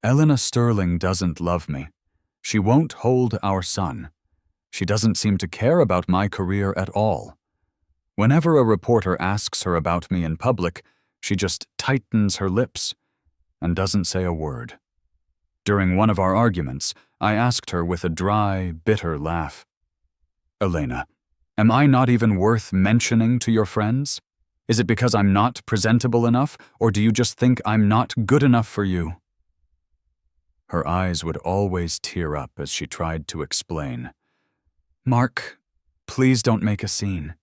Elena Sterling doesn't love me. She won't hold our son. She doesn't seem to care about my career at all. Whenever a reporter asks her about me in public, she just tightens her lips and doesn't say a word. During one of our arguments, I asked her with a dry, bitter laugh, "Elena, am I not even worth mentioning to your friends? Is it because I'm not presentable enough, or do you just think I'm not good enough for you?" Her eyes would always tear up as she tried to explain. "Mark, please don't make a scene.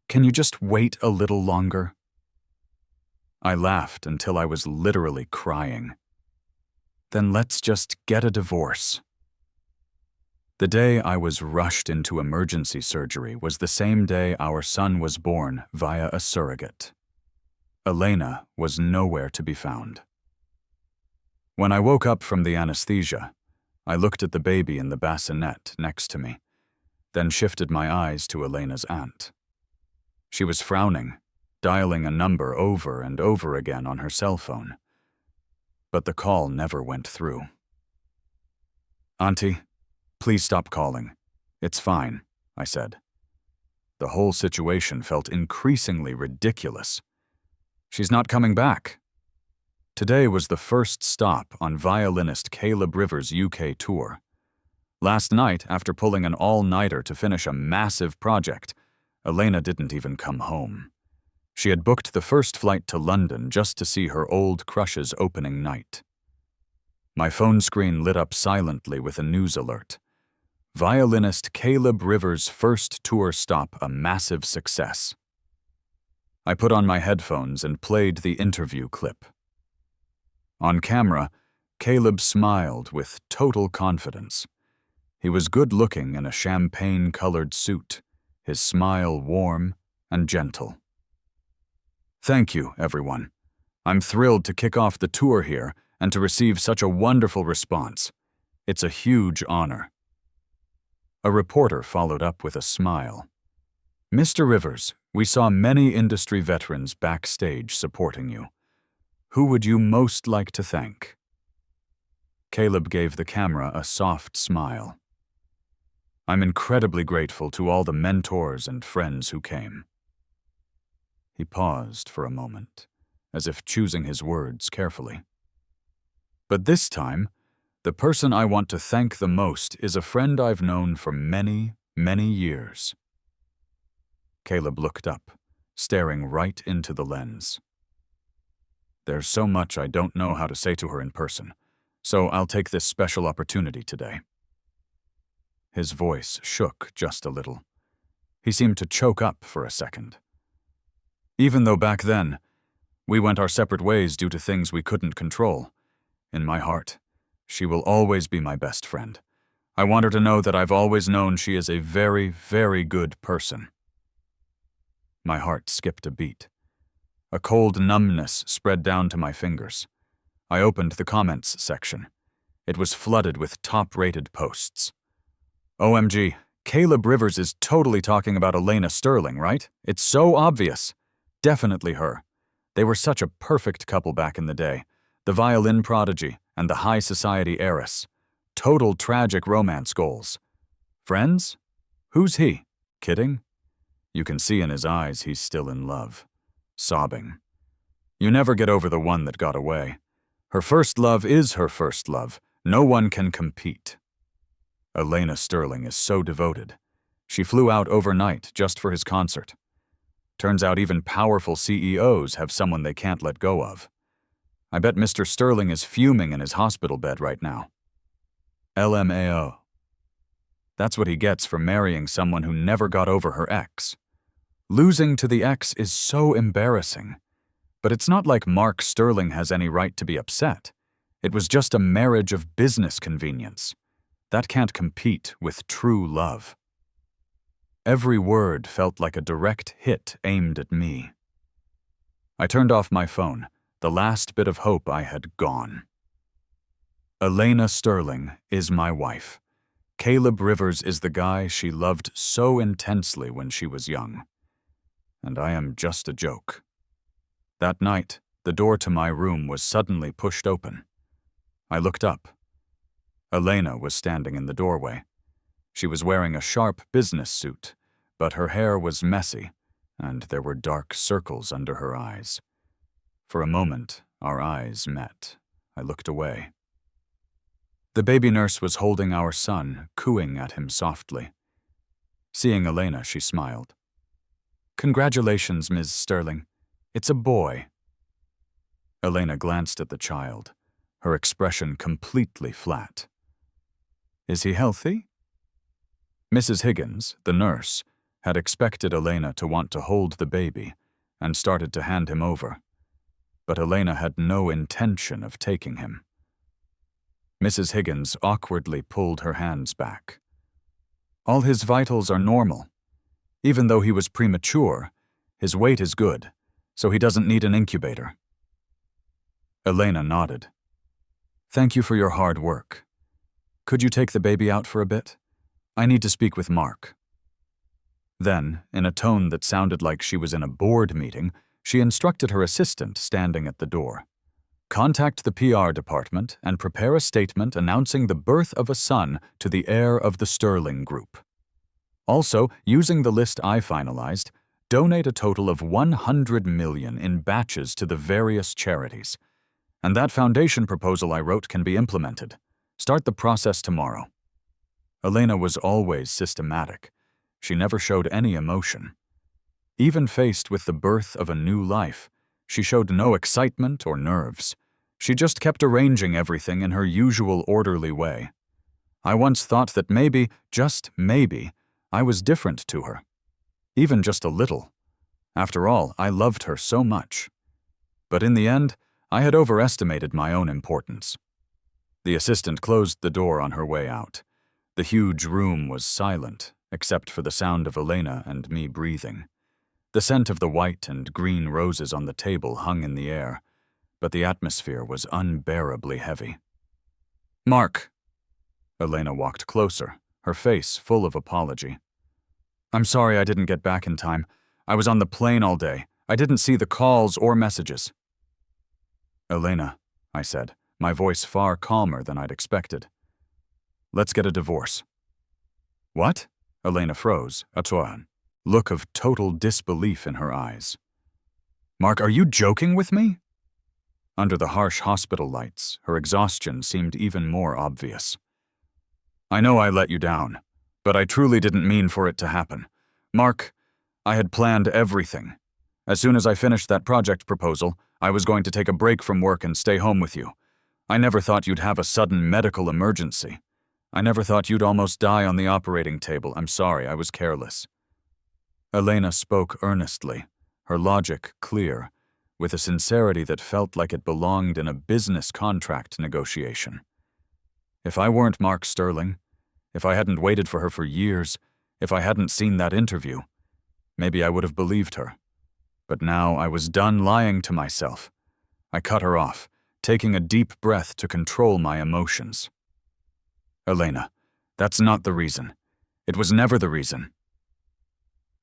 Can you just wait a little longer?" I laughed until I was literally crying. "Then let's just get a divorce." The day I was rushed into emergency surgery was the same day our son was born via a surrogate. Elena was nowhere to be found. When I woke up from the anesthesia, I looked at the baby in the bassinet next to me, then shifted my eyes to Elena's aunt. She was frowning, dialing a number over and over again on her cell phone. But the call never went through. "Auntie, please stop calling. It's fine," I said. The whole situation felt increasingly ridiculous. "She's not coming back." Today was the first stop on violinist Caleb Rivers' UK tour. Last night, after pulling an all-nighter to finish a massive project, Elena didn't even come home. She had booked the first flight to London just to see her old crush's opening night. My phone screen lit up silently with a news alert. Violinist Caleb Rivers' first tour stop a massive success. I put on my headphones and played the interview clip. On camera, Caleb smiled with total confidence. He was good-looking in a champagne-colored suit, his smile warm and gentle. "Thank you, everyone. I'm thrilled to kick off the tour here and to receive such a wonderful response. It's a huge honor." A reporter followed up with a smile. "Mr. Rivers, we saw many industry veterans backstage supporting you. Who would you most like to thank?" Caleb gave the camera a soft smile. "I'm incredibly grateful to all the mentors and friends who came." He paused for a moment, as if choosing his words carefully. "But this time, the person I want to thank the most is a friend I've known for many, many years." Caleb looked up, staring right into the lens. "There's so much I don't know how to say to her in person, so I'll take this special opportunity today." His voice shook just a little. He seemed to choke up for a second. "Even though back then, we went our separate ways due to things we couldn't control, in my heart, she will always be my best friend. I want her to know that I've always known she is a very, very good person." My heart skipped a beat. A cold numbness spread down to my fingers. I opened the comments section. It was flooded with top-rated posts. "OMG, Caleb Rivers is totally talking about Elena Sterling, right? It's so obvious. Definitely her. They were such a perfect couple back in the day. The violin prodigy and the high society heiress. Total tragic romance goals. Friends? Who's he? Kidding?" You can see in his eyes he's still in love. Sobbing. "You never get over the one that got away. Her first love is her first love. No one can compete." Elena Sterling is so devoted. She flew out overnight just for his concert. Turns out even powerful CEOs have someone they can't let go of. I bet Mr. Sterling is fuming in his hospital bed right now. LMAO. That's what he gets for marrying someone who never got over her ex. Losing to the ex is so embarrassing. But it's not like Mark Sterling has any right to be upset. It was just a marriage of business convenience. That can't compete with true love. Every word felt like a direct hit aimed at me. I turned off my phone. The last bit of hope I had gone. Elena Sterling is my wife. Caleb Rivers is the guy she loved so intensely when she was young. And I am just a joke. That night, the door to my room was suddenly pushed open. I looked up. Elena was standing in the doorway. She was wearing a sharp business suit, but her hair was messy, and there were dark circles under her eyes. For a moment, our eyes met. I looked away. The baby nurse was holding our son, cooing at him softly. Seeing Elena, she smiled. "Congratulations, Ms. Sterling. It's a boy." Elena glanced at the child, her expression completely flat. "Is he healthy?" Mrs. Higgins, the nurse, had expected Elena to want to hold the baby and started to hand him over, but Elena had no intention of taking him. Mrs. Higgins awkwardly pulled her hands back. "All his vitals are normal. Even though he was premature, his weight is good, so he doesn't need an incubator." Elena nodded. "Thank you for your hard work. Could you take the baby out for a bit? I need to speak with Mark." Then, in a tone that sounded like she was in a board meeting, she instructed her assistant standing at the door. "Contact the PR department and prepare a statement announcing the birth of a son to the heir of the Sterling Group. Also, using the list I finalized, donate a total of $100 million in batches to the various charities. And that foundation proposal I wrote can be implemented. Start the process tomorrow." Elena was always systematic. She never showed any emotion. Even faced with the birth of a new life, she showed no excitement or nerves. She just kept arranging everything in her usual orderly way. I once thought that maybe, just maybe, I was different to her. Even just a little. After all, I loved her so much. But in the end, I had overestimated my own importance. The assistant closed the door on her way out. The huge room was silent, except for the sound of Elena and me breathing. The scent of the white and green roses on the table hung in the air, but the atmosphere was unbearably heavy. "Mark." Elena walked closer, her face full of apology. "I'm sorry I didn't get back in time. I was on the plane all day. I didn't see the calls or messages." "Elena," I said, my voice far calmer than I'd expected. "Let's get a divorce." "What?" Elena froze, a look of total disbelief in her eyes. "Mark, are you joking with me?" Under the harsh hospital lights, her exhaustion seemed even more obvious. "I know I let you down, but I truly didn't mean for it to happen. Mark, I had planned everything. As soon as I finished that project proposal, I was going to take a break from work and stay home with you. I never thought you'd have a sudden medical emergency. I never thought you'd almost die on the operating table. I'm sorry, I was careless." Elena spoke earnestly, her logic clear, with a sincerity that felt like it belonged in a business contract negotiation. If I weren't Mark Sterling, if I hadn't waited for her for years, if I hadn't seen that interview, maybe I would have believed her. But now I was done lying to myself. I cut her off, taking a deep breath to control my emotions. "Elena, that's not the reason. It was never the reason."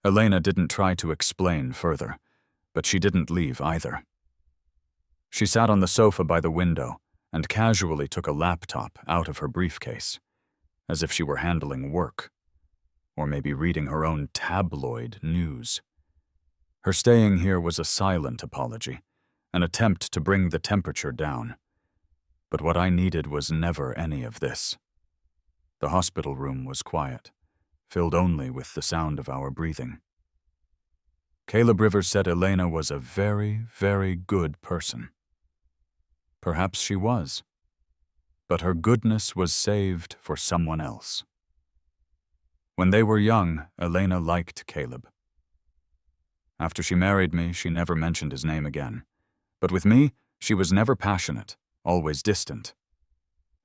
Elena didn't try to explain further, but she didn't leave either. She sat on the sofa by the window and casually took a laptop out of her briefcase, as if she were handling work, or maybe reading her own tabloid news. Her staying here was a silent apology, an attempt to bring the temperature down. But what I needed was never any of this. The hospital room was quiet, filled only with the sound of our breathing. Caleb Rivers said Elena was a very, very good person. Perhaps she was, but her goodness was saved for someone else. When they were young, Elena liked Caleb. After she married me, she never mentioned his name again. But with me, she was never passionate, always distant.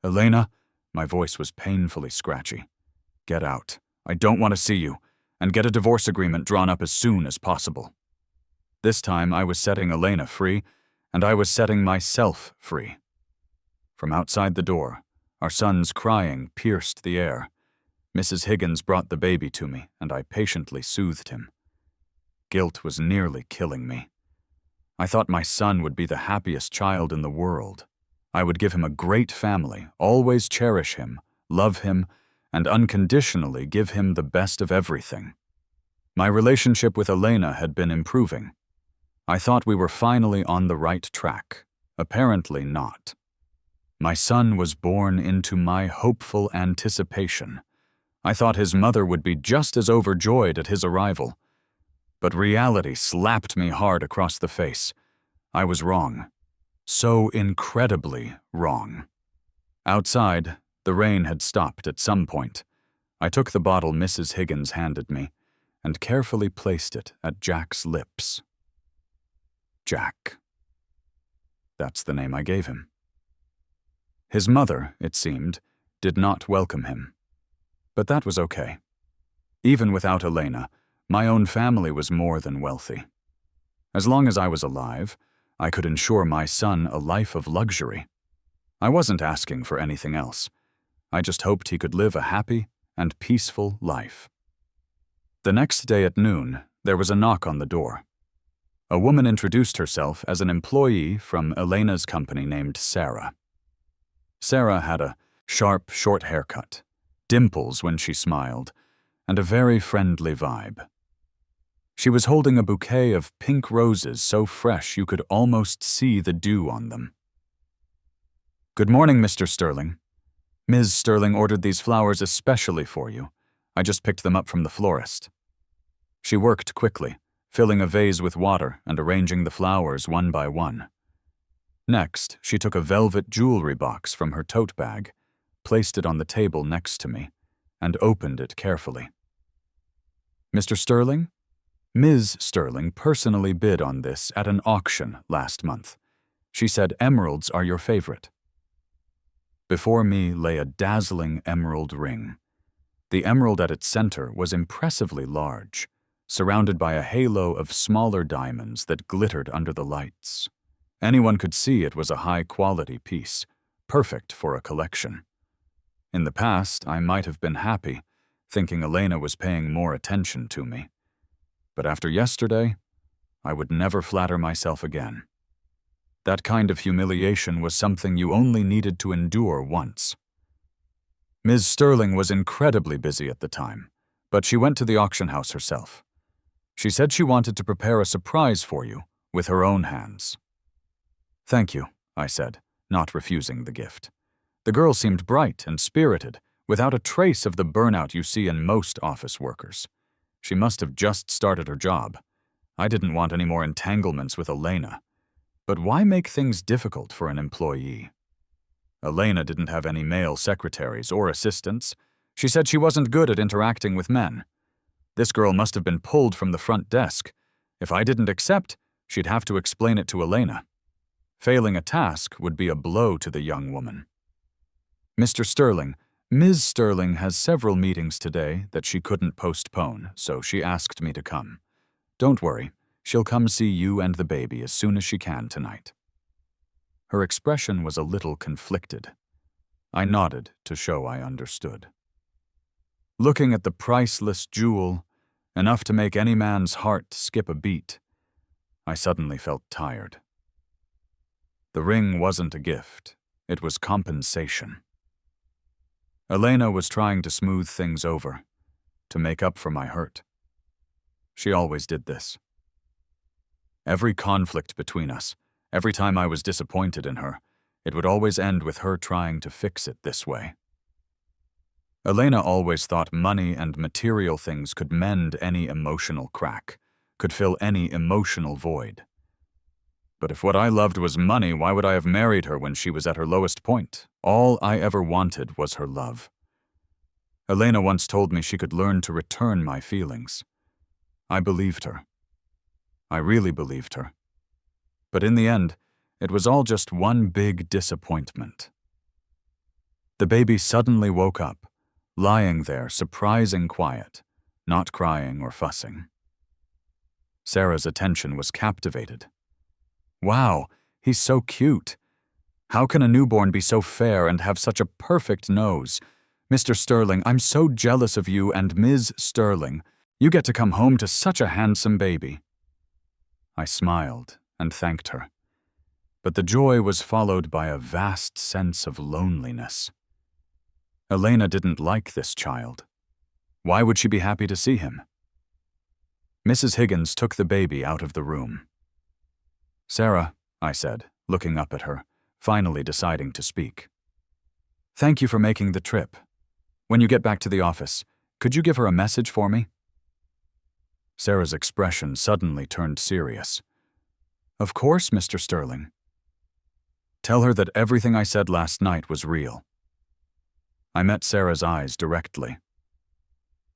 "Elena," my voice was painfully scratchy. "Get out. I don't want to see you, and get a divorce agreement drawn up as soon as possible." This time I was setting Elena free, and I was setting myself free. From outside the door, our son's crying pierced the air. Mrs. Higgins brought the baby to me, and I patiently soothed him. Guilt was nearly killing me. I thought my son would be the happiest child in the world, I would give him a great family, always cherish him, love him, and unconditionally give him the best of everything. My relationship with Elena had been improving. I thought we were finally on the right track. Apparently not. My son was born into my hopeful anticipation. I thought his mother would be just as overjoyed at his arrival. But reality slapped me hard across the face. I was wrong. So incredibly wrong. Outside, the rain had stopped at some point. I took the bottle Mrs. Higgins handed me and carefully placed it at Jack's lips. Jack. That's the name I gave him. His mother, it seemed, did not welcome him. But that was okay. Even without Elena, my own family was more than wealthy. As long as I was alive, I could ensure my son a life of luxury. I wasn't asking for anything else. I just hoped he could live a happy and peaceful life. The next day at noon, there was a knock on the door. A woman introduced herself as an employee from Elena's company named Sarah. Sarah had a sharp, short haircut, dimples when she smiled, and a very friendly vibe. She was holding a bouquet of pink roses so fresh you could almost see the dew on them. "Good morning, Mr. Sterling. Ms. Sterling ordered these flowers especially for you. I just picked them up from the florist." She worked quickly, filling a vase with water and arranging the flowers one by one. Next, she took a velvet jewelry box from her tote bag, placed it on the table next to me, and opened it carefully. "Mr. Sterling? Ms. Sterling personally bid on this at an auction last month. She said emeralds are your favorite." Before me lay a dazzling emerald ring. The emerald at its center was impressively large, surrounded by a halo of smaller diamonds that glittered under the lights. Anyone could see it was a high-quality piece, perfect for a collection. In the past, I might have been happy, thinking Elena was paying more attention to me. But after yesterday, I would never flatter myself again. That kind of humiliation was something you only needed to endure once. Ms. Sterling was incredibly busy at the time, but she went to the auction house herself. She said she wanted to prepare a surprise for you with her own hands. "Thank you," I said, not refusing the gift. The girl seemed bright and spirited, without a trace of the burnout you see in most office workers. She must have just started her job. I didn't want any more entanglements with Elena. But why make things difficult for an employee? Elena didn't have any male secretaries or assistants. She said she wasn't good at interacting with men. This girl must have been pulled from the front desk. If I didn't accept, she'd have to explain it to Elena. Failing a task would be a blow to the young woman. "Mr. Sterling, Ms. Sterling has several meetings today that she couldn't postpone, so she asked me to come. Don't worry, she'll come see you and the baby as soon as she can tonight." Her expression was a little conflicted. I nodded to show I understood. Looking at the priceless jewel, enough to make any man's heart skip a beat, I suddenly felt tired. The ring wasn't a gift, it was compensation. Elena was trying to smooth things over, to make up for my hurt. She always did this. Every conflict between us, every time I was disappointed in her, it would always end with her trying to fix it this way. Elena always thought money and material things could mend any emotional crack, could fill any emotional void. But if what I loved was money, why would I have married her when she was at her lowest point? All I ever wanted was her love. Elena once told me she could learn to return my feelings. I believed her. I really believed her. But in the end, it was all just one big disappointment. The baby suddenly woke up, lying there surprising quiet, not crying or fussing. Sarah's attention was captivated. "Wow, he's so cute. How can a newborn be so fair and have such a perfect nose? Mr. Sterling, I'm so jealous of you and Ms. Sterling. You get to come home to such a handsome baby." I smiled and thanked her. But the joy was followed by a vast sense of loneliness. Elena didn't like this child. Why would she be happy to see him? Mrs. Higgins took the baby out of the room. "Sarah," I said, looking up at her, finally deciding to speak. "Thank you for making the trip. When you get back to the office, could you give her a message for me?" Sarah's expression suddenly turned serious. "Of course, Mr. Sterling." "Tell her that everything I said last night was real." I met Sarah's eyes directly.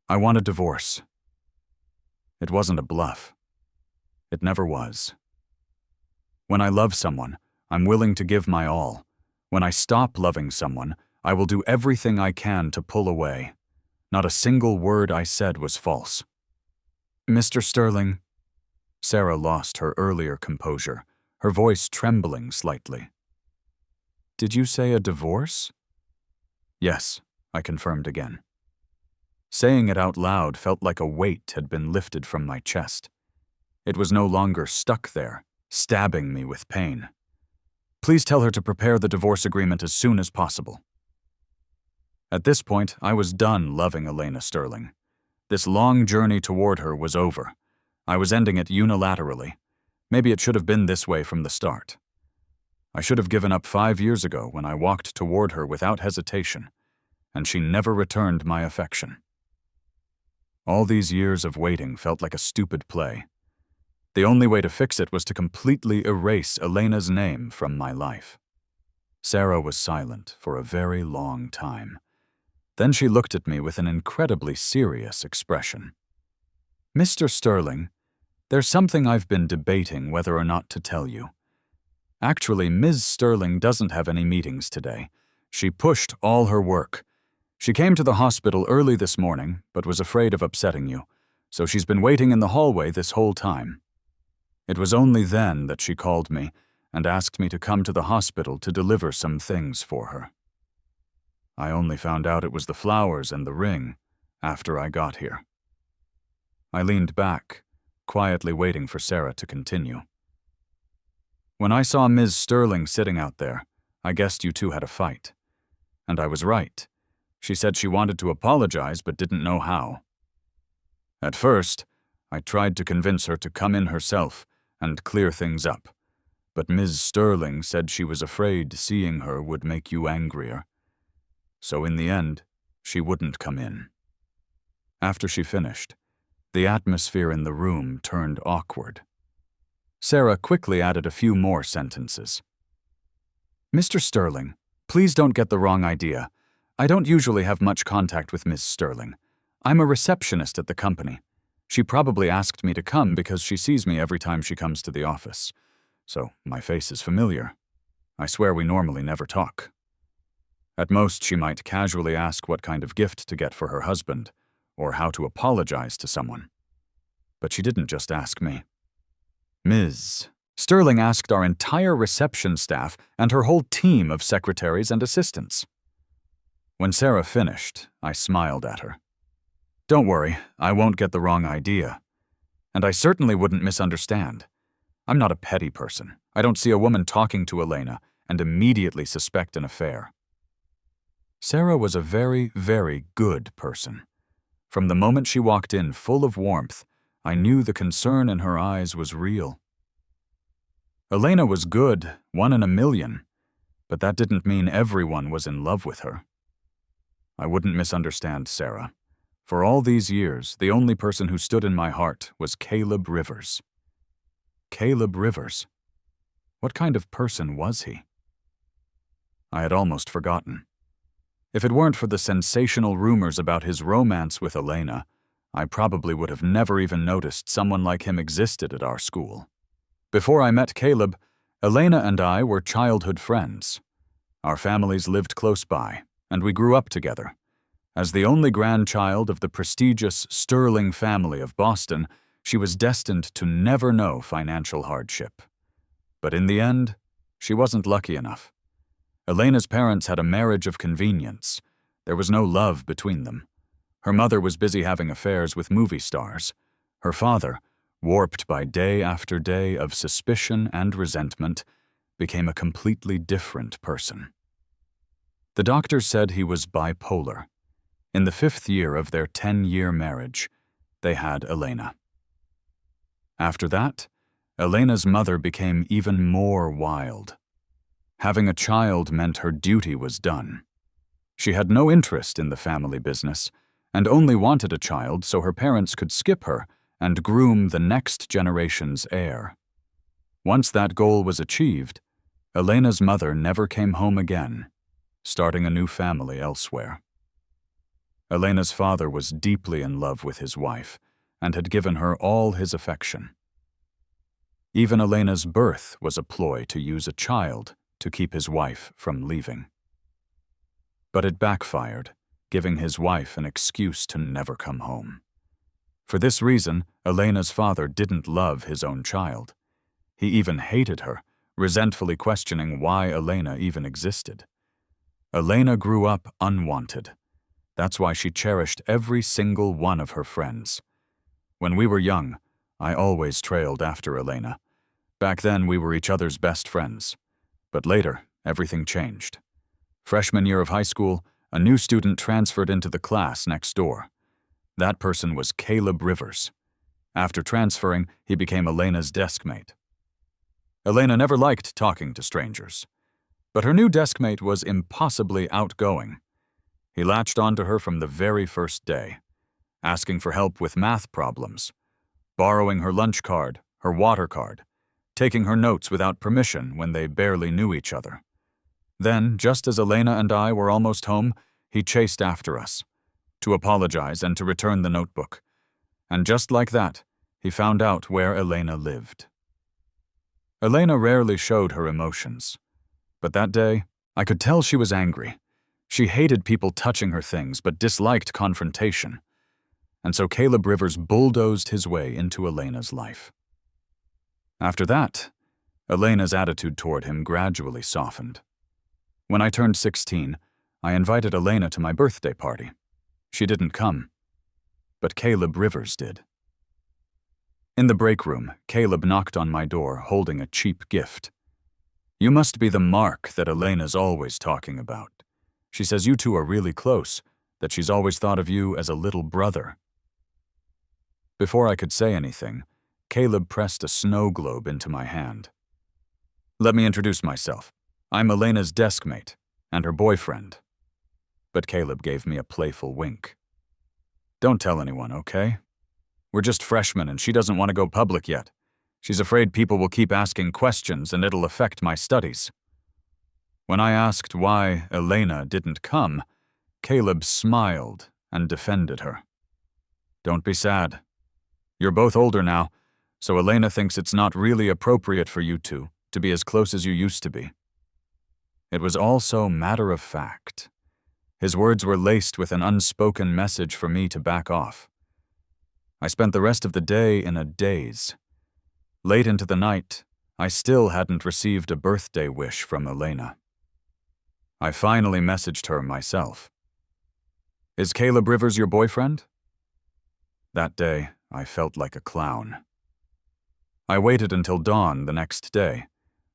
"I want a divorce." It wasn't a bluff. It never was. When I love someone, I'm willing to give my all. When I stop loving someone, I will do everything I can to pull away. Not a single word I said was false. "Mr. Sterling," Sarah lost her earlier composure, her voice trembling slightly. "Did you say a divorce?" "Yes," I confirmed again. Saying it out loud felt like a weight had been lifted from my chest. It was no longer stuck there, stabbing me with pain. "Please tell her to prepare the divorce agreement as soon as possible." At this point, I was done loving Elena Sterling. This long journey toward her was over. I was ending it unilaterally. Maybe it should have been this way from the start. I should have given up 5 years ago when I walked toward her without hesitation, and she never returned my affection. All these years of waiting felt like a stupid play. The only way to fix it was to completely erase Elena's name from my life. Sarah was silent for a very long time. Then she looked at me with an incredibly serious expression. "Mr. Sterling, there's something I've been debating whether or not to tell you. Actually, Ms. Sterling doesn't have any meetings today. She pushed all her work. She came to the hospital early this morning, but was afraid of upsetting you, so she's been waiting in the hallway this whole time. It was only then that she called me and asked me to come to the hospital to deliver some things for her. I only found out it was the flowers and the ring after I got here." I leaned back, quietly waiting for Sarah to continue. "When I saw Ms. Sterling sitting out there, I guessed you two had a fight. And I was right. She said she wanted to apologize but didn't know how. At first, I tried to convince her to come in herself and clear things up, but Ms. Sterling said she was afraid seeing her would make you angrier. So in the end, she wouldn't come in." After she finished, the atmosphere in the room turned awkward. Sarah quickly added a few more sentences. "Mr. Sterling, please don't get the wrong idea. I don't usually have much contact with Ms. Sterling. I'm a receptionist at the company. She probably asked me to come because she sees me every time she comes to the office. So my face is familiar. I swear we normally never talk. At most, she might casually ask what kind of gift to get for her husband, or how to apologize to someone. But she didn't just ask me. Ms. Sterling asked our entire reception staff and her whole team of secretaries and assistants." When Sarah finished, I smiled at her. "Don't worry, I won't get the wrong idea. And I certainly wouldn't misunderstand. I'm not a petty person. I don't see a woman talking to Elena and immediately suspect an affair." Sarah was a very, very good person. From the moment she walked in full of warmth, I knew the concern in her eyes was real. Elena was good, 1 in a million, but that didn't mean everyone was in love with her. I wouldn't misunderstand Sarah. For all these years, the only person who stood in my heart was Caleb Rivers. Caleb Rivers? What kind of person was he? I had almost forgotten. If it weren't for the sensational rumors about his romance with Elena, I probably would have never even noticed someone like him existed at our school. Before I met Caleb, Elena and I were childhood friends. Our families lived close by, and we grew up together. As the only grandchild of the prestigious Sterling family of Boston, she was destined to never know financial hardship. But in the end, she wasn't lucky enough. Elena's parents had a marriage of convenience. There was no love between them. Her mother was busy having affairs with movie stars. Her father, warped by day after day of suspicion and resentment, became a completely different person. The doctor said he was bipolar. In the 5th year of their 10-year marriage, they had Elena. After that, Elena's mother became even more wild. Having a child meant her duty was done. She had no interest in the family business and only wanted a child so her parents could skip her and groom the next generation's heir. Once that goal was achieved, Elena's mother never came home again, starting a new family elsewhere. Elena's father was deeply in love with his wife and had given her all his affection. Even Elena's birth was a ploy to use a child to keep his wife from leaving. But it backfired, giving his wife an excuse to never come home. For this reason, Elena's father didn't love his own child. He even hated her, resentfully questioning why Elena even existed. Elena grew up unwanted. That's why she cherished every single one of her friends. When we were young, I always trailed after Elena. Back then, we were each other's best friends. But later, everything changed. Freshman year of high school, a new student transferred into the class next door. That person was Caleb Rivers. After transferring, he became Elena's deskmate. Elena never liked talking to strangers, but her new deskmate was impossibly outgoing. He latched onto her from the very first day, asking for help with math problems, borrowing her lunch card, her water card, taking her notes without permission when they barely knew each other. Then, just as Elena and I were almost home, he chased after us, to apologize and to return the notebook. And just like that, he found out where Elena lived. Elena rarely showed her emotions, but that day, I could tell she was angry. She hated people touching her things, but disliked confrontation. And so Caleb Rivers bulldozed his way into Elena's life. After that, Elena's attitude toward him gradually softened. When I turned 16, I invited Elena to my birthday party. She didn't come, but Caleb Rivers did. In the break room, Caleb knocked on my door holding a cheap gift. "You must be the Mark that Elena's always talking about. She says you two are really close, that she's always thought of you as a little brother." Before I could say anything, Caleb pressed a snow globe into my hand. "Let me introduce myself. I'm Elena's deskmate and her boyfriend." But Caleb gave me a playful wink. "Don't tell anyone, okay? We're just freshmen and she doesn't want to go public yet. She's afraid people will keep asking questions and it'll affect my studies." When I asked why Elena didn't come, Caleb smiled and defended her. "Don't be sad. You're both older now, so Elena thinks it's not really appropriate for you two to be as close as you used to be." It was all so matter-of-fact. His words were laced with an unspoken message for me to back off. I spent the rest of the day in a daze. Late into the night, I still hadn't received a birthday wish from Elena. I finally messaged her myself. "Is Caleb Rivers your boyfriend?" That day, I felt like a clown. I waited until dawn the next day,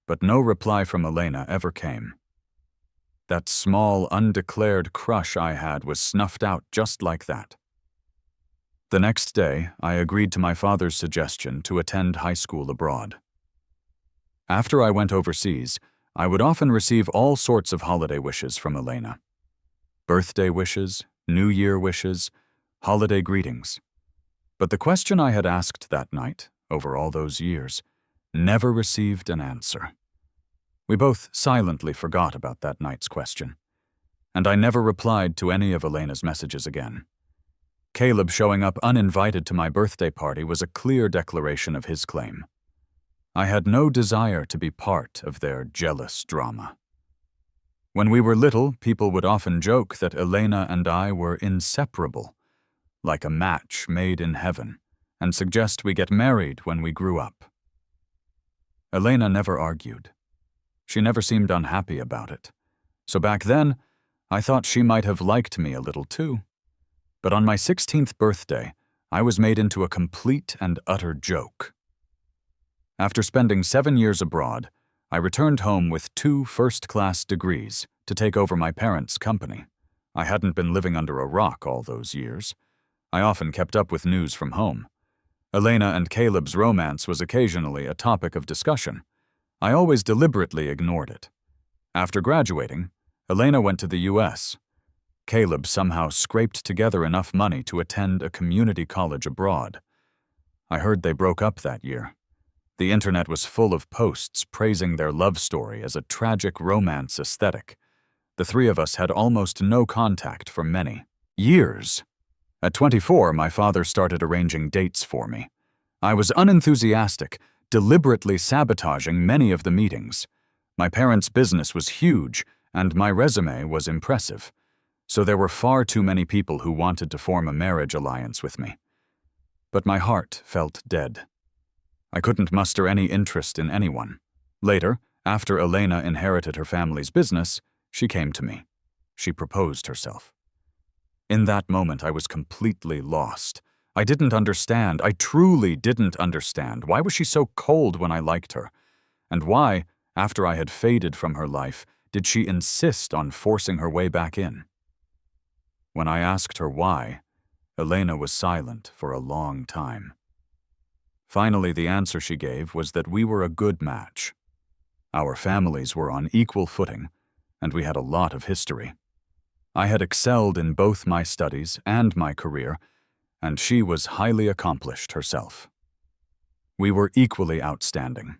but no reply from Elena ever came. That small, undeclared crush I had was snuffed out just like that. The next day, I agreed to my father's suggestion to attend high school abroad. After I went overseas, I would often receive all sorts of holiday wishes from Elena. Birthday wishes, New Year wishes, holiday greetings. But the question I had asked that night, over all those years, never received an answer. We both silently forgot about that night's question, and I never replied to any of Elena's messages again. Caleb showing up uninvited to my birthday party was a clear declaration of his claim. I had no desire to be part of their jealous drama. When we were little, people would often joke that Elena and I were inseparable, like a match made in heaven, and suggest we get married when we grew up. Elena never argued. She never seemed unhappy about it. So back then, I thought she might have liked me a little too. But on my 16th birthday, I was made into a complete and utter joke. After spending 7 years abroad, I returned home with 2 first-class degrees to take over my parents' company. I hadn't been living under a rock all those years. I often kept up with news from home. Elena and Caleb's romance was occasionally a topic of discussion. I always deliberately ignored it. After graduating, Elena went to the US. Caleb somehow scraped together enough money to attend a community college abroad. I heard they broke up that year. The internet was full of posts praising their love story as a tragic romance aesthetic. The 3 of us had almost no contact for many years. At 24, my father started arranging dates for me. I was unenthusiastic, deliberately sabotaging many of the meetings. My parents' business was huge, and my resume was impressive. So there were far too many people who wanted to form a marriage alliance with me. But my heart felt dead. I couldn't muster any interest in anyone. Later, after Elena inherited her family's business, she came to me. She proposed herself. In that moment, I was completely lost. I didn't understand. I truly didn't understand. Why was she so cold when I liked her? And why, after I had faded from her life, did she insist on forcing her way back in? When I asked her why, Elena was silent for a long time. Finally, the answer she gave was that we were a good match. Our families were on equal footing, and we had a lot of history. I had excelled in both my studies and my career, and she was highly accomplished herself. We were equally outstanding.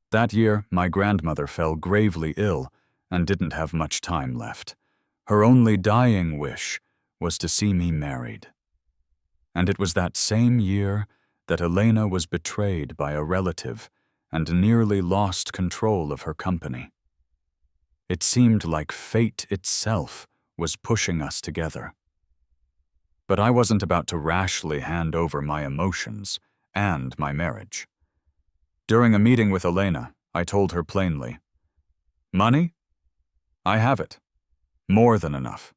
That year, my grandmother fell gravely ill and didn't have much time left. Her only dying wish was to see me married. And it was that same year that Elena was betrayed by a relative and nearly lost control of her company. It seemed like fate itself was pushing us together. But I wasn't about to rashly hand over my emotions and my marriage. During a meeting with Elena, I told her plainly, "Money? I have it. More than enough.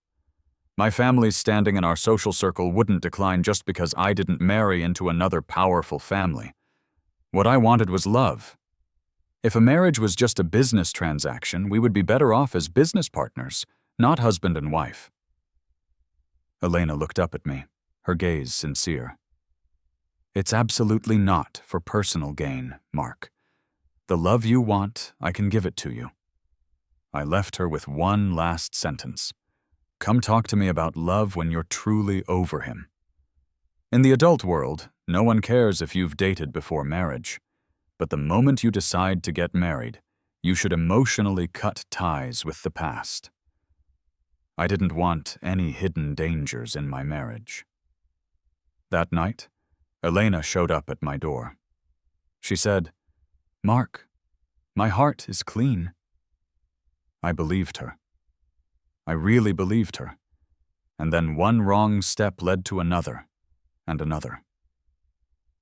My family's standing in our social circle wouldn't decline just because I didn't marry into another powerful family. What I wanted was love. If a marriage was just a business transaction, we would be better off as business partners, not husband and wife." Elena looked up at me, her gaze sincere. "It's absolutely not for personal gain, Mark. The love you want, I can give it to you." I left her with one last sentence. "Come talk to me about love when you're truly over him." In the adult world, no one cares if you've dated before marriage. But the moment you decide to get married, you should emotionally cut ties with the past. I didn't want any hidden dangers in my marriage. That night, Elena showed up at my door. She said, "Mark, my heart is clean." I believed her. I really believed her. And then one wrong step led to another, and another.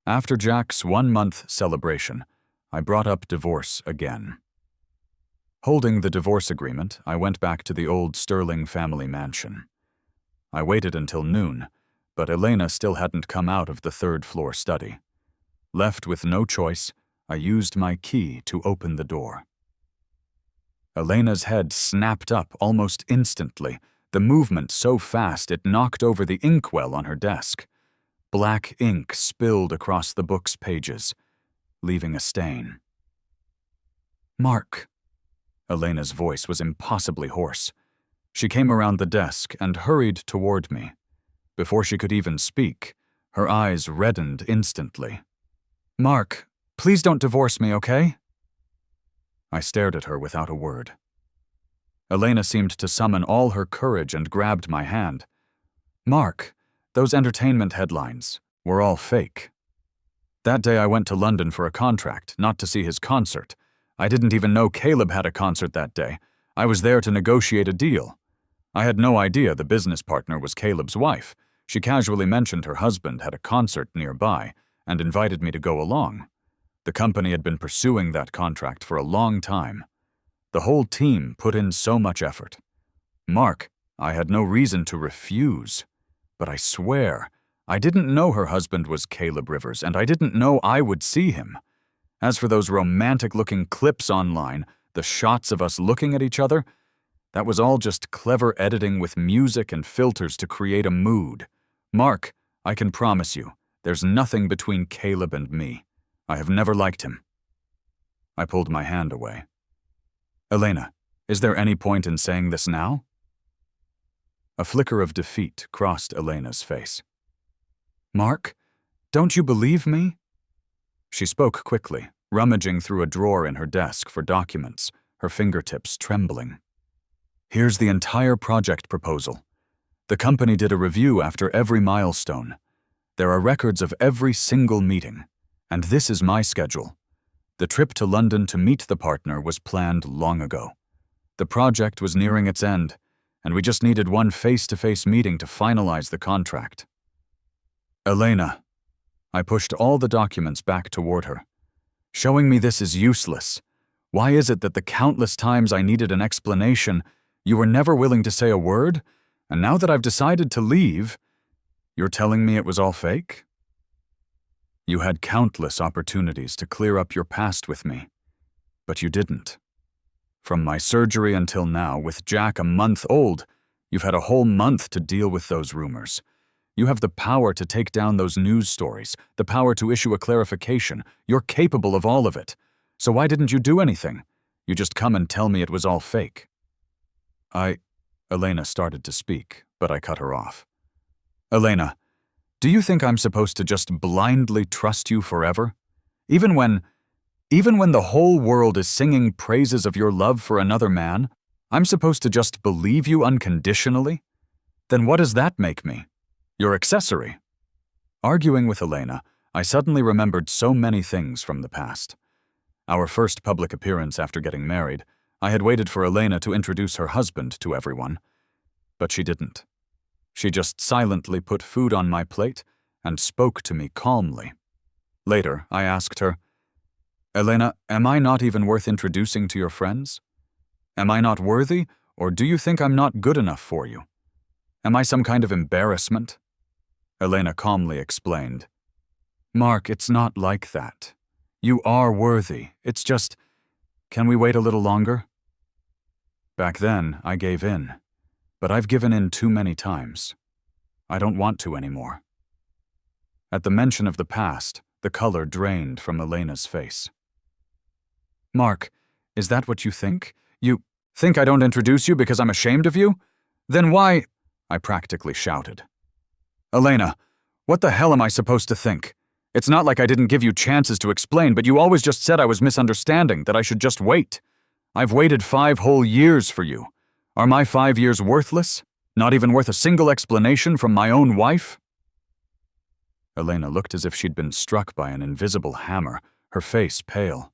After Jack's 1-month celebration, I brought up divorce again. Holding the divorce agreement, I went back to the old Sterling family mansion. I waited until noon, but Elena still hadn't come out of the 3rd-floor study. Left with no choice, I used my key to open the door. Elena's head snapped up almost instantly, the movement so fast it knocked over the inkwell on her desk. Black ink spilled across the book's pages, leaving a stain. "Mark." Elena's voice was impossibly hoarse. She came around the desk and hurried toward me. Before she could even speak, her eyes reddened instantly. "Mark, please don't divorce me, okay?" I stared at her without a word. Elena seemed to summon all her courage and grabbed my hand. "Mark, those entertainment headlines were all fake. That day I went to London for a contract, not to see his concert. I didn't even know Caleb had a concert that day. I was there to negotiate a deal. I had no idea the business partner was Caleb's wife. She casually mentioned her husband had a concert nearby and invited me to go along. The company had been pursuing that contract for a long time. The whole team put in so much effort. Mark, I had no reason to refuse. But I swear, I didn't know her husband was Caleb Rivers, and I didn't know I would see him. As for those romantic-looking clips online, the shots of us looking at each other, that was all just clever editing with music and filters to create a mood. Mark, I can promise you, there's nothing between Caleb and me. I have never liked him. I pulled my hand away. Elena, is there any point in saying this now? A flicker of defeat crossed Elena's face. Mark, don't you believe me? She spoke quickly, rummaging through a drawer in her desk for documents, her fingertips trembling. Here's the entire project proposal. The company did a review after every milestone. There are records of every single meeting, and this is my schedule. The trip to London to meet the partner was planned long ago. The project was nearing its end, and we just needed one face-to-face meeting to finalize the contract. Elena, I pushed all the documents back toward her. Showing me this is useless. Why is it that the countless times I needed an explanation, you were never willing to say a word, and now that I've decided to leave, you're telling me it was all fake? You had countless opportunities to clear up your past with me, but you didn't. From my surgery until now, with Jack a month old, you've had a whole month to deal with those rumors. You have the power to take down those news stories, the power to issue a clarification. You're capable of all of it. So why didn't you do anything? You just come and tell me it was all fake. Elena started to speak, but I cut her off. Elena, do you think I'm supposed to just blindly trust you forever? Even when the whole world is singing praises of your love for another man, I'm supposed to just believe you unconditionally? Then what does that make me? Your accessory. Arguing with Elena, I suddenly remembered so many things from the past. Our first public appearance after getting married, I had waited for Elena to introduce her husband to everyone. But she didn't. She just silently put food on my plate and spoke to me calmly. Later, I asked her, Elena, am I not even worth introducing to your friends? Am I not worthy, or do you think I'm not good enough for you? Am I some kind of embarrassment? Elena calmly explained, Mark, it's not like that. You are worthy. It's just, can we wait a little longer? Back then, I gave in, but I've given in too many times. I don't want to anymore. At the mention of the past, the color drained from Elena's face. Mark, is that what you think? You think I don't introduce you because I'm ashamed of you? Then why? I practically shouted. Elena, what the hell am I supposed to think? It's not like I didn't give you chances to explain, but you always just said I was misunderstanding, that I should just wait. I've waited 5 whole years for you. Are my 5 years worthless? Not even worth a single explanation from my own wife? Elena looked as if she'd been struck by an invisible hammer, her face pale.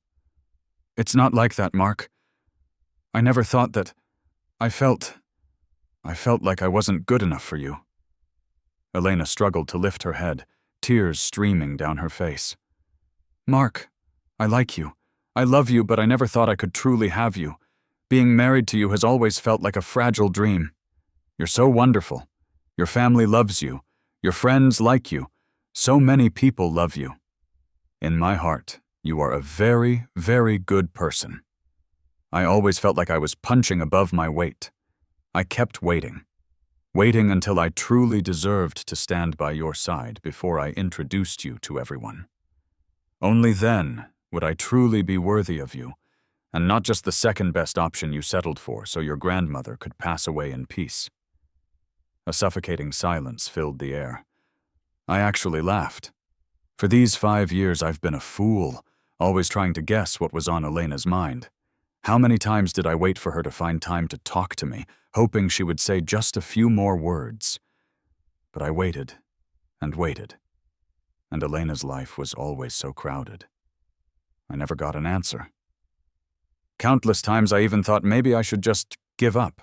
It's not like that, Mark. I never thought that. I felt like I wasn't good enough for you. Elena struggled to lift her head, tears streaming down her face. Mark, I like you. I love you, but I never thought I could truly have you. Being married to you has always felt like a fragile dream. You're so wonderful. Your family loves you. Your friends like you. So many people love you. In my heart, you are a very, very good person. I always felt like I was punching above my weight. I kept waiting until I truly deserved to stand by your side before I introduced you to everyone. Only then would I truly be worthy of you, and not just the second best option you settled for so your grandmother could pass away in peace. A suffocating silence filled the air. I actually laughed. For these 5 years I've been a fool, always trying to guess what was on Elena's mind. How many times did I wait for her to find time to talk to me, hoping she would say just a few more words? But I waited, and Elena's life was always so crowded. I never got an answer. Countless times I even thought maybe I should just give up.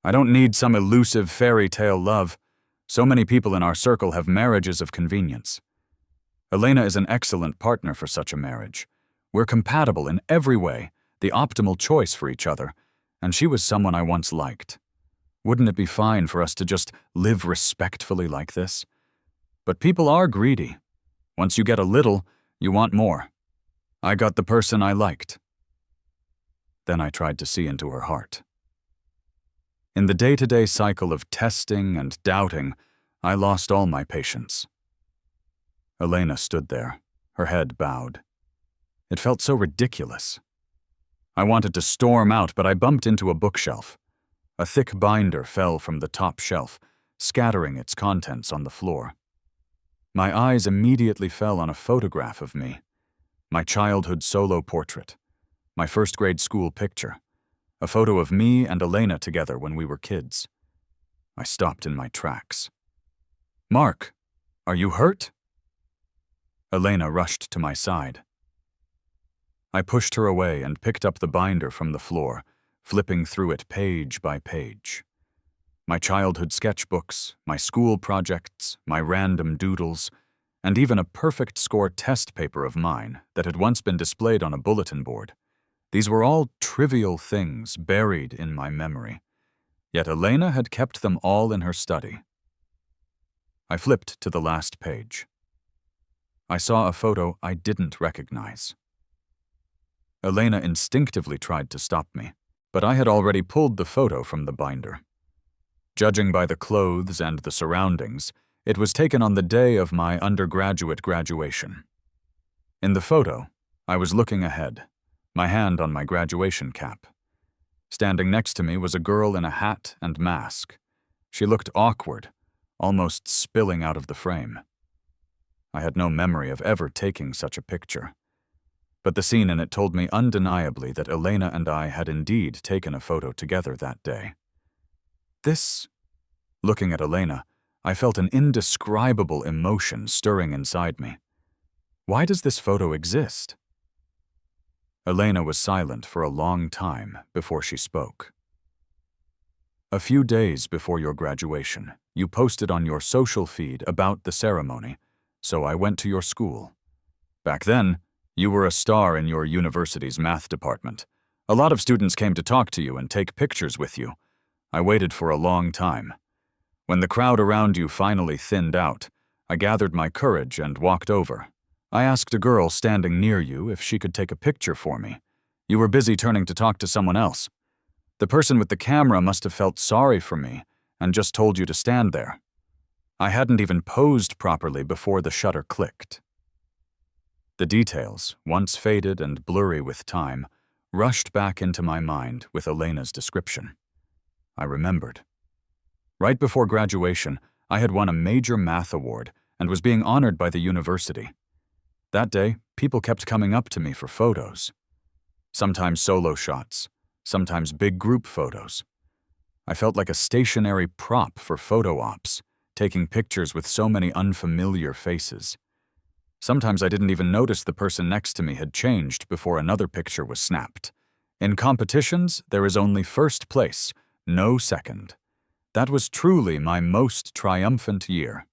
I don't need some elusive fairy tale love. So many people in our circle have marriages of convenience. Elena is an excellent partner for such a marriage. We're compatible in every way, the optimal choice for each other, and she was someone I once liked. Wouldn't it be fine for us to just live respectfully like this? But people are greedy. Once you get a little, you want more. I got the person I liked. Then I tried to see into her heart. In the day-to-day cycle of testing and doubting, I lost all my patience. Elena stood there, her head bowed. It felt so ridiculous. I wanted to storm out, but I bumped into a bookshelf. A thick binder fell from the top shelf, scattering its contents on the floor. My eyes immediately fell on a photograph of me, my childhood solo portrait, my first-grade school picture, a photo of me and Elena together when we were kids. I stopped in my tracks. "Mark, are you hurt?" Elena rushed to my side. I pushed her away and picked up the binder from the floor, flipping through it page by page. My childhood sketchbooks, my school projects, my random doodles, and even a perfect score test paper of mine that had once been displayed on a bulletin board. These were all trivial things buried in my memory, yet Elena had kept them all in her study. I flipped to the last page. I saw a photo I didn't recognize. Elena instinctively tried to stop me, but I had already pulled the photo from the binder. Judging by the clothes and the surroundings, it was taken on the day of my undergraduate graduation. In the photo, I was looking ahead, my hand on my graduation cap. Standing next to me was a girl in a hat and mask. She looked awkward, almost spilling out of the frame. I had no memory of ever taking such a picture, but the scene in it told me undeniably that Elena and I had indeed taken a photo together that day. Looking at Elena, I felt an indescribable emotion stirring inside me. Why does this photo exist? Elena was silent for a long time before she spoke. A few days before your graduation, you posted on your social feed about the ceremony, so I went to your school. Back then, you were a star in your university's math department. A lot of students came to talk to you and take pictures with you. I waited for a long time. When the crowd around you finally thinned out, I gathered my courage and walked over. I asked a girl standing near you if she could take a picture for me. You were busy turning to talk to someone else. The person with the camera must have felt sorry for me and just told you to stand there. I hadn't even posed properly before the shutter clicked. The details, once faded and blurry with time, rushed back into my mind with Elena's description. I remembered. Right before graduation, I had won a major math award and was being honored by the university. That day, people kept coming up to me for photos. Sometimes solo shots, sometimes big group photos. I felt like a stationary prop for photo ops, taking pictures with so many unfamiliar faces. Sometimes I didn't even notice the person next to me had changed before another picture was snapped. In competitions, there is only first place, no second. That was truly my most triumphant year.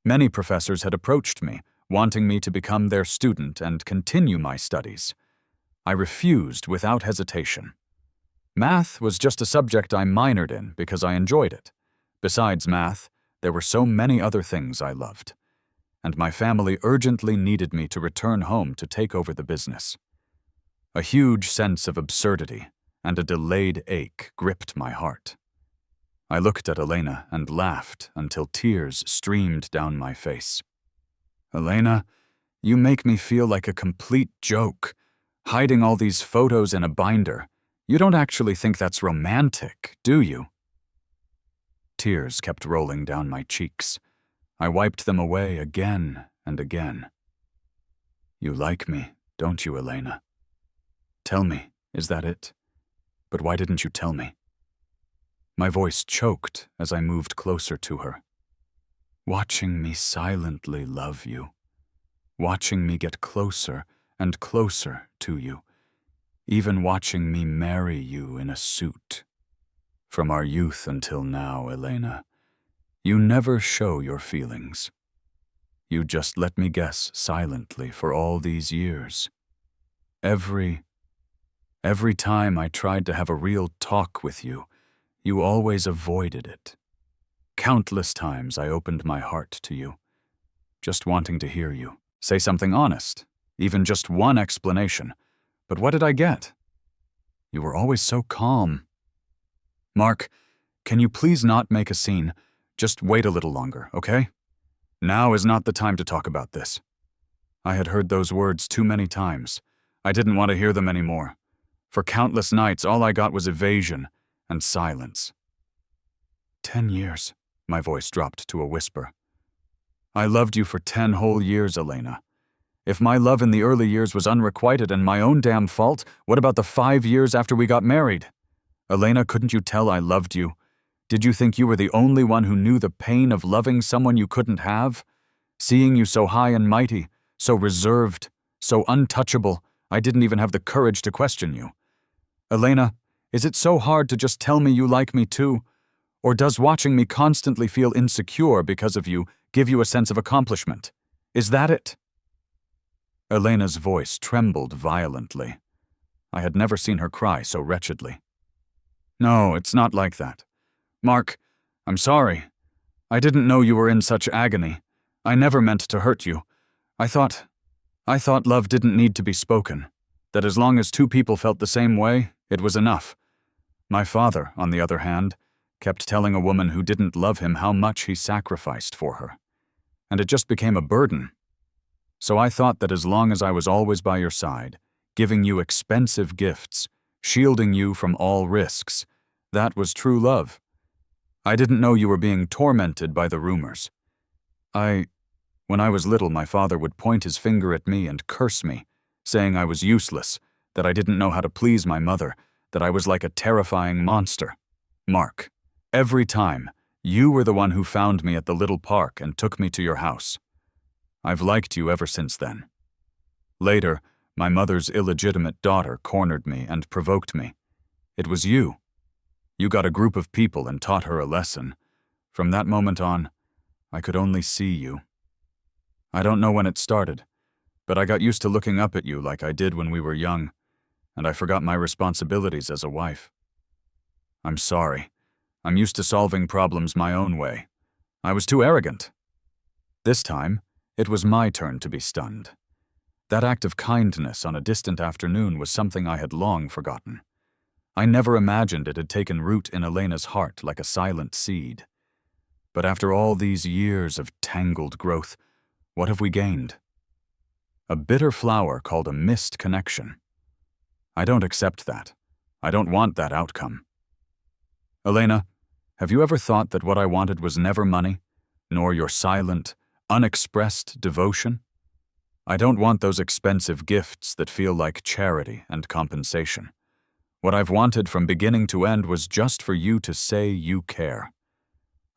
Many professors had approached me, wanting me to become their student and continue my studies. I refused without hesitation. Math was just a subject I minored in because I enjoyed it. Besides math, there were so many other things I loved, and my family urgently needed me to return home to take over the business. A huge sense of absurdity and a delayed ache gripped my heart. I looked at Elena and laughed until tears streamed down my face. "Elena, you make me feel like a complete joke, hiding all these photos in a binder. You don't actually think that's romantic, do you?" Tears kept rolling down my cheeks. I wiped them away again and again. "You like me, don't you, Elena? Tell me, is that it? But why didn't you tell me?" My voice choked as I moved closer to her. Watching me silently love you. Watching me get closer and closer to you. Even watching me marry you in a suit. From our youth until now, Elena, you never show your feelings. You just let me guess silently for all these years. Every time I tried to have a real talk with you, you always avoided it. Countless times I opened my heart to you, just wanting to hear you say something honest, even just one explanation. But what did I get? You were always so calm. Mark, can you please not make a scene? Just wait a little longer, okay? Now is not the time to talk about this. I had heard those words too many times. I didn't want to hear them anymore. For countless nights, all I got was evasion and silence. 10 years, my voice dropped to a whisper. I loved you for 10 whole years, Elena. If my love in the early years was unrequited and my own damn fault, what about the 5 years after we got married? Elena, couldn't you tell I loved you? Did you think you were the only one who knew the pain of loving someone you couldn't have? Seeing you so high and mighty, so reserved, so untouchable, I didn't even have the courage to question you. Elena, is it so hard to just tell me you like me too? Or does watching me constantly feel insecure because of you give you a sense of accomplishment? Is that it? Elena's voice trembled violently. I had never seen her cry so wretchedly. No, it's not like that. Mark, I'm sorry. I didn't know you were in such agony. I never meant to hurt you. I thought love didn't need to be spoken, that as long as two people felt the same way, it was enough. My father, on the other hand, kept telling a woman who didn't love him how much he sacrificed for her. And it just became a burden. So I thought that as long as I was always by your side, giving you expensive gifts, shielding you from all risks, that was true love. I didn't know you were being tormented by the rumors. When I was little, my father would point his finger at me and curse me, saying I was useless, that I didn't know how to please my mother, that I was like a terrifying monster. Mark, every time, you were the one who found me at the little park and took me to your house. I've liked you ever since then. Later, my mother's illegitimate daughter cornered me and provoked me. It was you. You got a group of people and taught her a lesson. From that moment on, I could only see you. I don't know when it started, but I got used to looking up at you like I did when we were young, and I forgot my responsibilities as a wife. I'm sorry. I'm used to solving problems my own way. I was too arrogant. This time, it was my turn to be stunned. That act of kindness on a distant afternoon was something I had long forgotten. I never imagined it had taken root in Elena's heart like a silent seed. But after all these years of tangled growth, what have we gained? A bitter flower called a missed connection. I don't accept that. I don't want that outcome. Elena, have you ever thought that what I wanted was never money, nor your silent, unexpressed devotion? I don't want those expensive gifts that feel like charity and compensation. What I've wanted from beginning to end was just for you to say you care.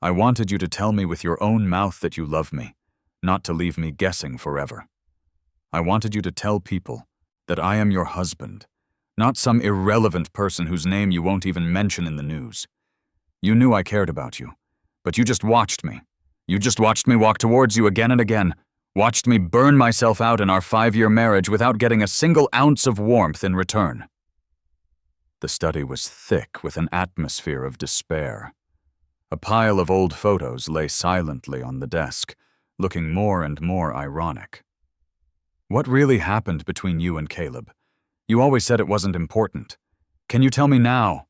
I wanted you to tell me with your own mouth that you love me, not to leave me guessing forever. I wanted you to tell people that I am your husband, not some irrelevant person whose name you won't even mention in the news. You knew I cared about you, but you just watched me. You just watched me walk towards you again and again, watched me burn myself out in our 5-year marriage without getting a single ounce of warmth in return. The study was thick with an atmosphere of despair. A pile of old photos lay silently on the desk, looking more and more ironic. What really happened between you and Caleb? You always said it wasn't important. Can you tell me now?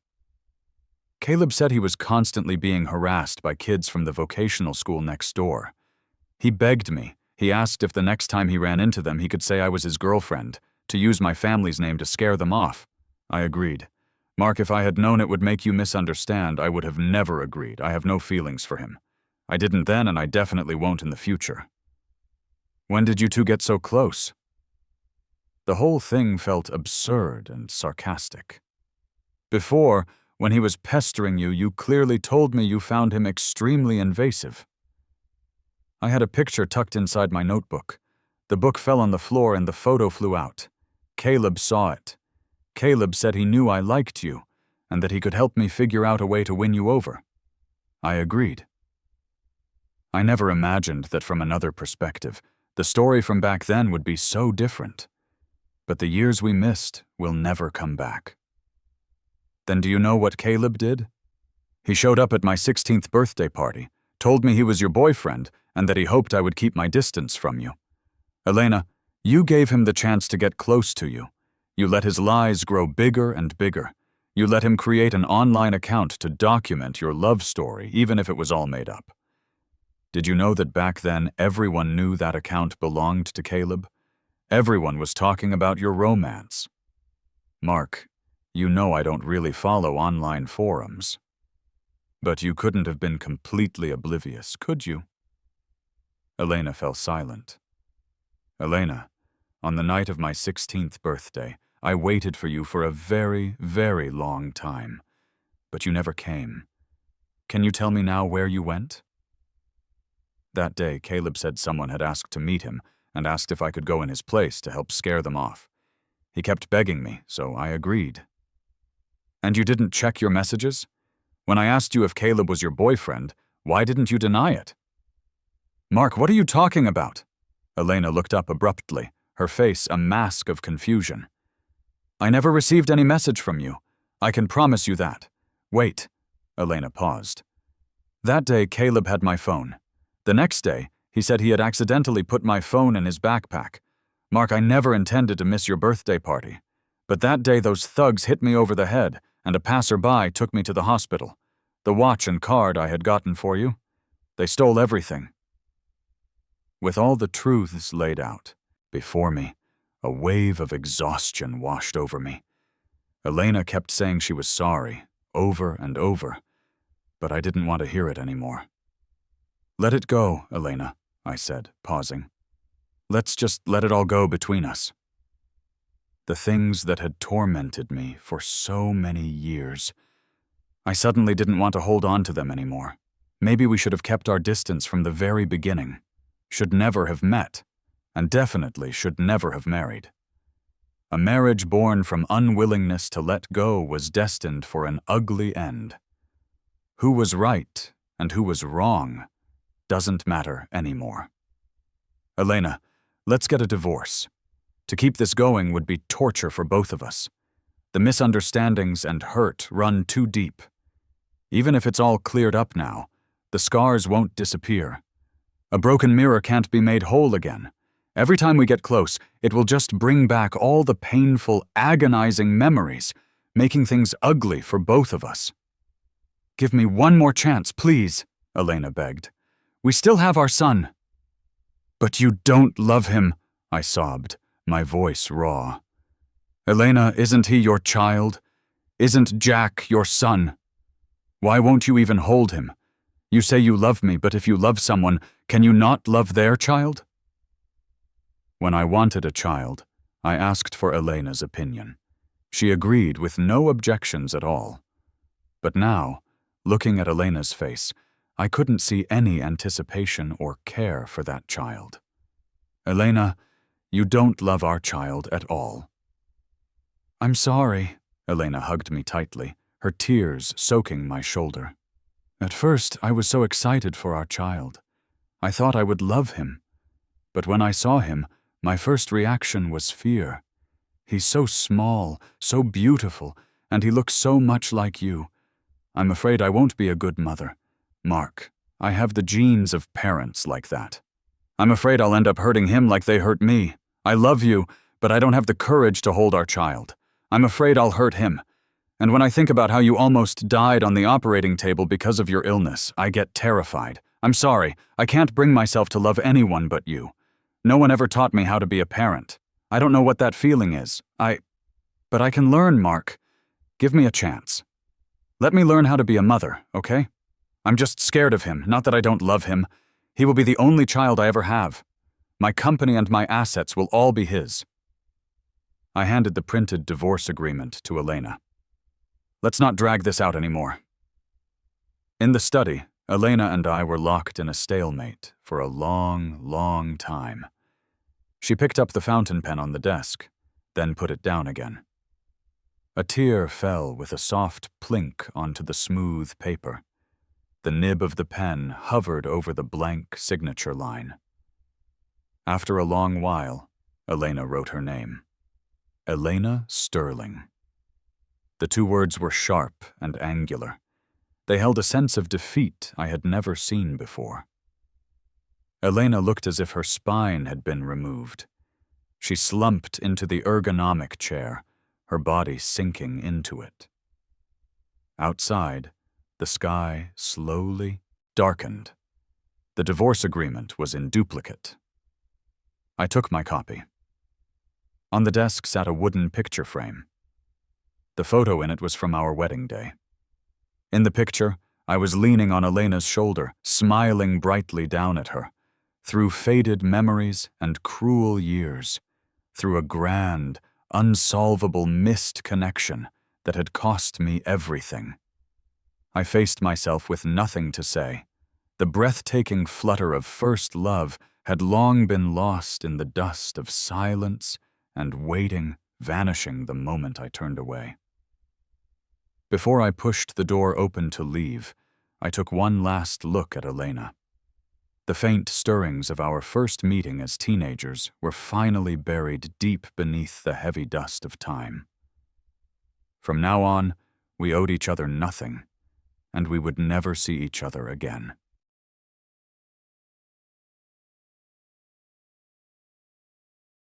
Caleb said he was constantly being harassed by kids from the vocational school next door. He begged me. He asked if the next time he ran into them he could say I was his girlfriend, to use my family's name to scare them off. I agreed. Mark, if I had known it would make you misunderstand, I would have never agreed. I have no feelings for him. I didn't then, and I definitely won't in the future. When did you two get so close? The whole thing felt absurd and sarcastic. Before, when he was pestering you, you clearly told me you found him extremely invasive. I had a picture tucked inside my notebook. The book fell on the floor and the photo flew out. Caleb saw it. Caleb said he knew I liked you, and that he could help me figure out a way to win you over. I agreed. I never imagined that from another perspective, the story from back then would be so different. But the years we missed will never come back. Then do you know what Caleb did? He showed up at my 16th birthday party, told me he was your boyfriend, and that he hoped I would keep my distance from you. Elena, You gave him the chance to get close to you. You let his lies grow bigger and bigger. You let him create an online account to document your love story, even if it was all made up. Did you know that back then everyone knew that account belonged to Caleb? Everyone was talking about your romance. Mark, you know I don't really follow online forums. But you couldn't have been completely oblivious, could you? Elena fell silent. Elena, on the night of my 16th birthday, I waited for you for a very, very long time, but you never came. Can you tell me now where you went? That day, Caleb said someone had asked to meet him and asked if I could go in his place to help scare them off. He kept begging me, so I agreed. And you didn't check your messages? When I asked you if Caleb was your boyfriend, why didn't you deny it? Mark, what are you talking about? Elena looked up abruptly, her face a mask of confusion. I never received any message from you. I can promise you that. Wait. Elena paused. That day, Caleb had my phone. The next day, he said he had accidentally put my phone in his backpack. Mark, I never intended to miss your birthday party. But that day those thugs hit me over the head, and a passerby took me to the hospital. The watch and card I had gotten for you. They stole everything. With all the truths laid out before me, a wave of exhaustion washed over me. Elena kept saying she was sorry, over and over, but I didn't want to hear it anymore. Let it go, Elena, I said, pausing. Let's just let it all go between us. The things that had tormented me for so many years. I suddenly didn't want to hold on to them anymore. Maybe we should have kept our distance from the very beginning. Should never have met, and definitely should never have married. A marriage born from unwillingness to let go was destined for an ugly end. Who was right and who was wrong doesn't matter anymore. Elena, let's get a divorce. To keep this going would be torture for both of us. The misunderstandings and hurt run too deep. Even if it's all cleared up now, the scars won't disappear. A broken mirror can't be made whole again. Every time we get close, it will just bring back all the painful, agonizing memories, making things ugly for both of us. Give me one more chance, please, Elena begged. We still have our son. But you don't love him, I sobbed, my voice raw. Elena, isn't he your child? Isn't Jack your son? Why won't you even hold him? You say you love me, but if you love someone, can you not love their child? When I wanted a child, I asked for Elena's opinion. She agreed with no objections at all. But now, looking at Elena's face, I couldn't see any anticipation or care for that child. Elena, you don't love our child at all. I'm sorry, Elena hugged me tightly, her tears soaking my shoulder. At first, I was so excited for our child. I thought I would love him. But when I saw him, my first reaction was fear. He's so small, so beautiful, and he looks so much like you. I'm afraid I won't be a good mother. Mark, I have the genes of parents like that. I'm afraid I'll end up hurting him like they hurt me. I love you, but I don't have the courage to hold our child. I'm afraid I'll hurt him. And when I think about how you almost died on the operating table because of your illness, I get terrified. I'm sorry, I can't bring myself to love anyone but you. No one ever taught me how to be a parent. I don't know what that feeling is. But I can learn, Mark. Give me a chance. Let me learn how to be a mother, okay? I'm just scared of him, not that I don't love him. He will be the only child I ever have. My company and my assets will all be his. I handed the printed divorce agreement to Elena. Let's not drag this out anymore. In the study, Elena and I were locked in a stalemate for a long, long time. She picked up the fountain pen on the desk, then put it down again. A tear fell with a soft plink onto the smooth paper. The nib of the pen hovered over the blank signature line. After a long while, Elena wrote her name. Elena Sterling. The two words were sharp and angular. They held a sense of defeat I had never seen before. Elena looked as if her spine had been removed. She slumped into the ergonomic chair, her body sinking into it. Outside, the sky slowly darkened. The divorce agreement was in duplicate. I took my copy. On the desk sat a wooden picture frame. The photo in it was from our wedding day. In the picture, I was leaning on Elena's shoulder, smiling brightly down at her, through faded memories and cruel years, through a grand, unsolvable missed connection that had cost me everything. I faced myself with nothing to say. The breathtaking flutter of first love had long been lost in the dust of silence and waiting, vanishing the moment I turned away. Before I pushed the door open to leave, I took one last look at Elena. The faint stirrings of our first meeting as teenagers were finally buried deep beneath the heavy dust of time. From now on, we owed each other nothing, and we would never see each other again.